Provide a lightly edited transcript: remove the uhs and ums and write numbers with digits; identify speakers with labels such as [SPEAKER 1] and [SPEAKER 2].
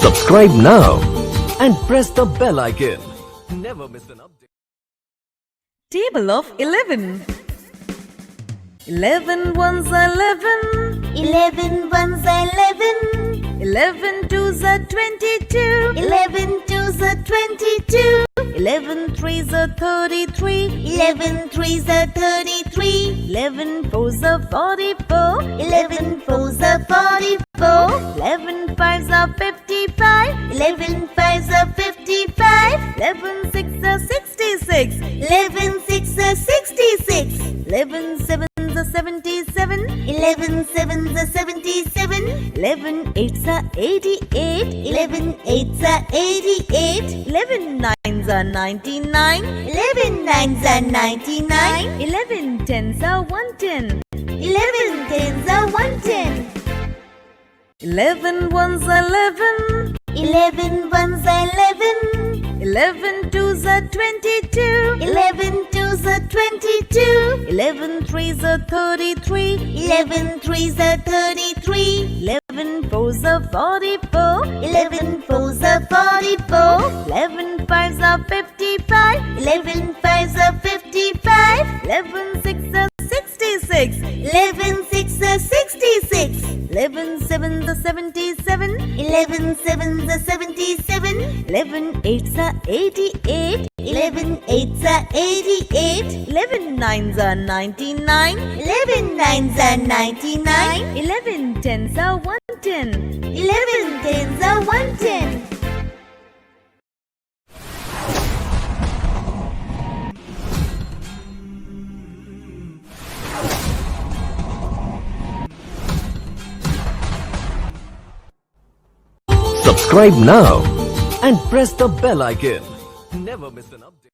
[SPEAKER 1] Subscribe now and press the bell icon. Never miss an update.
[SPEAKER 2] Table of 11. 11 ones are 11.
[SPEAKER 3] 11 ones are 11.
[SPEAKER 2] 11 twos are 22.
[SPEAKER 3] 11 twos are 22.
[SPEAKER 2] 11 threes are 33.
[SPEAKER 3] 11 threes are 33.
[SPEAKER 2] 11 fours are 44.
[SPEAKER 3] 11 fours are 44.
[SPEAKER 2] 11 fives are 55.
[SPEAKER 3] 11 fives are 55.
[SPEAKER 2] 11 sixes are 66.
[SPEAKER 3] 11 sixes are 66.
[SPEAKER 2] 11 sevens are 77.
[SPEAKER 3] 11 sevens are 77.
[SPEAKER 2] 11 eights are 88.
[SPEAKER 3] 11 eights are 88.
[SPEAKER 2] 11 nines are 99.
[SPEAKER 3] 11 nines are 99.
[SPEAKER 2] 11 tens are 110.
[SPEAKER 3] 11 tens are 110.
[SPEAKER 2] 11 ones are 11.
[SPEAKER 3] 11 ones are 11.
[SPEAKER 2] 11 twos are 22.
[SPEAKER 3] 11 twos are 22.
[SPEAKER 2] 11 threes are 33.
[SPEAKER 3] 11 threes are 33.
[SPEAKER 2] 11 fours are 44.
[SPEAKER 3] 11 fours are 44.
[SPEAKER 2] 11 fives are 55.
[SPEAKER 3] 11 fives are 55.
[SPEAKER 2] 11 sixes are 66.
[SPEAKER 3] 11 sixes are 66.
[SPEAKER 2] 11 sevens are 77.
[SPEAKER 3] 11 sevens are 77.
[SPEAKER 2] 11 eights are 88.
[SPEAKER 3] 11 eights are 88.
[SPEAKER 2] 11 nines are 99.
[SPEAKER 3] 11 nines are 99.
[SPEAKER 2] 11 tens are 110.
[SPEAKER 3] 11 tens are 110.
[SPEAKER 1] Subscribe now and press the bell icon. Never miss an update.